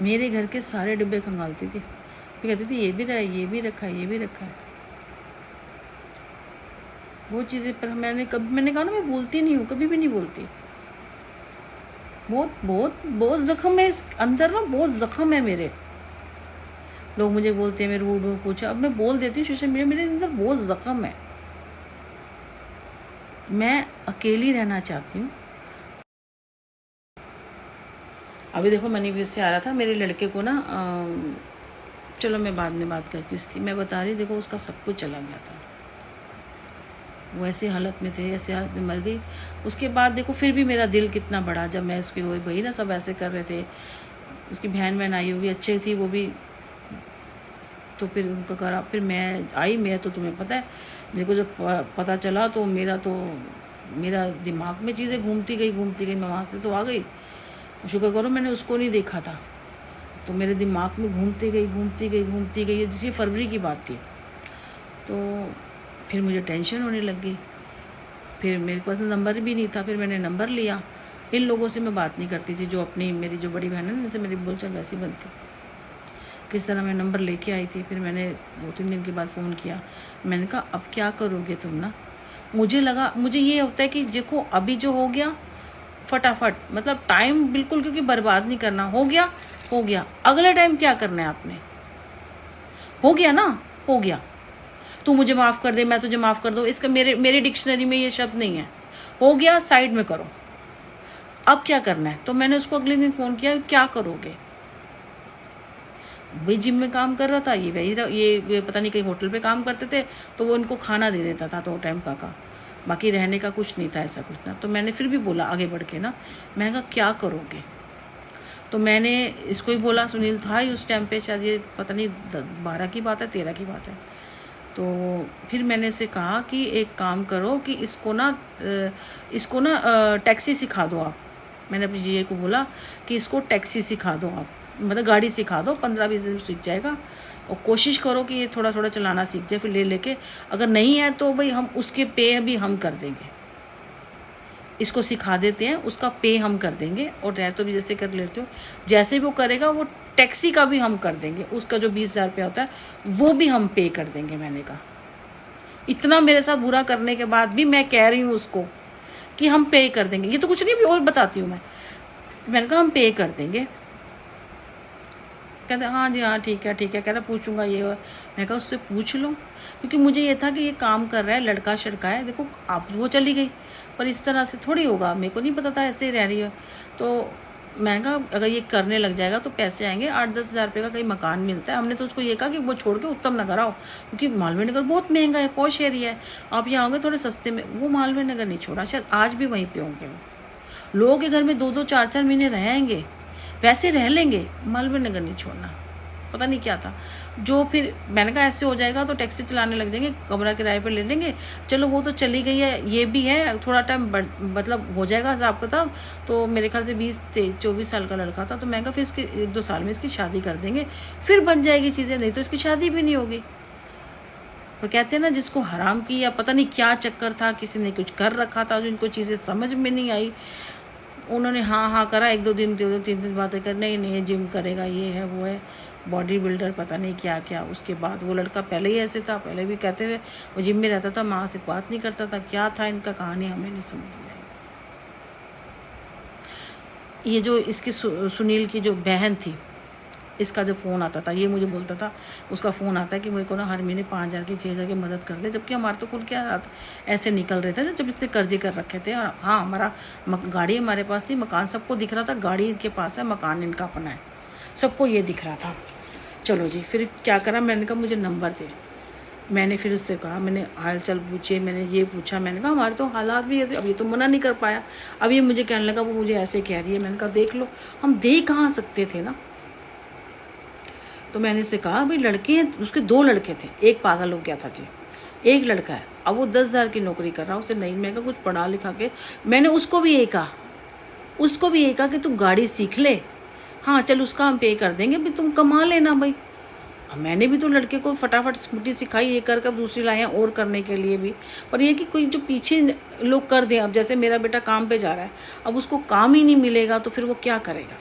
मेरे घर के सारे डिब्बे खंगालती थी, फिर कहती थी ये भी रहा है, ये भी रखा है, ये भी रखा है। वो चीज़ें पर मैंने कहा ना, मैं बोलती नहीं हूँ, कभी भी नहीं बोलती। बहुत बहुत बहुत ज़ख्म है इस अंदर ना, बहुत ज़ख्म है मेरे। लोग मुझे बोलते हैं मैं रूड हूँ कुछ, अब मैं बोल देती हूँ सोशल मीडिया, मेरे अंदर बहुत ज़ख्म है। मैं अकेली रहना चाहती हूँ। अभी देखो मनी व्यू से आ रहा था, मेरे लड़के को ना चलो मैं बाद में बात करती हूँ उसकी। मैं बता रही, देखो उसका सब कुछ चला गया था, वो ऐसी हालत में थे, ऐसी हालत में मर गई। उसके बाद देखो फिर भी मेरा दिल कितना बड़ा, जब मैं उसकी वही भाई ना सब ऐसे कर रहे थे, उसकी बहन आई होगी अच्छे थी वो भी, तो फिर उनका करा, फिर मैं आई। मैं तो तुम्हें पता है, मेरे को जब पता चला तो मेरा दिमाग में चीज़ें घूमती गई, मैं वहाँ से तो आ गई। शुक्र करो मैंने उसको नहीं देखा था, तो मेरे दिमाग में घूमती गई। जिसकी फरवरी की बात थी, तो फिर मुझे टेंशन होने लग गई। फिर मेरे पास नंबर भी नहीं था, फिर मैंने नंबर लिया। इन लोगों से मैं बात नहीं करती थी, जो अपनी मेरी जो बड़ी बहन है उनसे मेरी बोलचाल वैसी बनती। किस तरह मैं नंबर लेके आई थी, फिर मैंने 2-3 दिन के बाद फ़ोन किया। मैंने कहा अब क्या करोगे तुम ना। मुझे ये होता है कि देखो अभी जो हो गया फटाफट, मतलब टाइम बिल्कुल क्योंकि बर्बाद नहीं करना। हो गया, अगले टाइम क्या करना है आपने। हो गया ना, हो गया, तू मुझे माफ़ कर दे, मैं तुझे माफ़ कर दूँ, इसका मेरे डिक्शनरी में ये शब्द नहीं है। हो गया, साइड में करो, अब क्या करना है। तो मैंने उसको अगले दिन फ़ोन किया, क्या करोगे। भाई जिम में काम कर रहा था, ये पता नहीं कहीं होटल पे काम करते थे, तो वो इनको खाना दे देता था तो टाइम का बाकी रहने का कुछ नहीं था ऐसा कुछ ना। तो मैंने फिर भी बोला आगे बढ़ के ना, मैंने कहा क्या करोगे। तो मैंने इसको ही बोला, सुनील था ही उस टाइम पे, शायद ये पता नहीं 12 की बात है 13 की बात है। तो फिर मैंने इसे कहा कि एक काम करो कि इसको ना टैक्सी सिखा दो आप। मैंने अपनी जीजे को बोला कि इसको टैक्सी सिखा दो आप, मतलब गाड़ी सिखा दो, 15-20 दिन सीख जाएगा। और कोशिश करो कि ये थोड़ा थोड़ा चलाना सीख जाए, फिर ले लेके अगर नहीं है तो भाई हम उसके पे भी हम कर देंगे, इसको सिखा देते हैं, उसका पे हम कर देंगे। और रह तो भी जैसे कर लेते हो, जैसे भी वो करेगा वो टैक्सी का भी हम कर देंगे, उसका जो 20,000 रुपया होता है वो भी हम पे कर देंगे। मैंने कहा इतना मेरे साथ बुरा करने के बाद भी मैं कह रही हूँ उसको कि हम पे कर देंगे। ये तो कुछ नहीं, और बताती हूँ मैंने कहा हम पे कर देंगे। कहते हाँ जी हाँ ठीक है कहता पूछूंगा ये। मैं कहा उससे पूछ लो, क्योंकि मुझे ये था कि ये काम कर रहा है, लड़का शड़का है। देखो आप वो चली गई, पर इस तरह से थोड़ी होगा, मेरे को नहीं पता था ऐसे ही रह रही है। तो मैंने कहा अगर ये करने लग जाएगा तो पैसे आएंगे, 8-10 हज़ार रुपये का कहीं मकान मिलता है। हमने तो उसको ये कहा कि वो छोड़ के उत्तम नगर आओ, क्योंकि मालवीय नगर बहुत महंगा है, पॉश एरिया है, आप यहाँ आओगे थोड़े सस्ते में। वो मालवीय नगर नहीं छोड़ा, शायद आज भी वहीं पे होंगे। वो लोगों के घर में 2-2 4-4 महीने रहेंगे, वैसे रह लेंगे, मालवीय नगर नहीं छोड़ना। पता नहीं क्या था जो, फिर मैंने कहा ऐसे हो जाएगा तो टैक्सी चलाने लग जाएंगे, कमरा किराए पे ले लेंगे। चलो वो तो चली गई है, ये भी है, थोड़ा टाइम मतलब हो जाएगा हिसाब किताब। तो मेरे ख्याल से 20-24 साल का लड़का था, तो मैं कहा फिर इसकी 1-2 साल में इसकी शादी कर देंगे, फिर बन जाएगी चीज़ें, नहीं तो इसकी शादी भी नहीं होगी। पर कहते हैं ना जिसको हराम की या पता नहीं क्या चक्कर था, किसी ने कुछ कर रखा था जो इनको चीज़ें समझ में नहीं आई, उन्होंने हाँ करा, 1-2 दिन 3 दिन बातें कर, नहीं जिम करेगा, ये है वो है, बॉडी बिल्डर, पता नहीं क्या। उसके बाद वो लड़का पहले ही ऐसे था, पहले भी कहते थे वो जिम में रहता था, माँ से बात नहीं करता था, क्या था इनका कहानी हमें नहीं समझ में आई। ये जो इसकी सुनील की जो बहन थी, इसका जो फ़ोन आता था, ये मुझे बोलता था, उसका फ़ोन आता है कि मेरे को ना हर महीने 5,000 की 6,000 की मदद कर दे, जबकि हमारे तो कुल क्या हाथ ऐसे निकल रहे थे जब इसने कर्जे कर रखे थे। और हाँ हमारा गाड़ी हमारे पास थी, मकान सबको दिख रहा था, गाड़ी इनके पास है, मकान इनका अपना है, सबको ये दिख रहा था। चलो जी, फिर क्या करा, मैंने कहा मुझे नंबर दे। मैंने फिर उससे कहा, मैंने हाल चाल पूछे, मैंने ये पूछा, मैंने कहा हमारे तो हालात भी ऐसे, अब ये तो मना नहीं कर पाया। अब ये मुझे कहने लगा वो मुझे ऐसे कह रही है। मैंने कहा देख लो, हम दे कहाँ सकते थे ना। तो मैंने इससे कहा भाई लड़के हैं, उसके 2 लड़के थे, एक पागल हो गया था जी, एक लड़का है, अब वो 10,000 की नौकरी कर रहा, उसे नहीं, मैं कहा कुछ पढ़ा लिखा के। मैंने उसको भी ये कहा कि तुम गाड़ी सीख ले, हाँ चल उसका हम पे कर देंगे, भाई तुम कमा लेना भाई। अब मैंने भी तो लड़के को फटाफट स्कूटी सिखाई, ये कर दूसरी लाएँ और करने के लिए भी। पर ये कि कोई जो पीछे लोग कर दें, अब जैसे मेरा बेटा काम पे जा रहा है, अब उसको काम ही नहीं मिलेगा तो फिर वो क्या करेगा।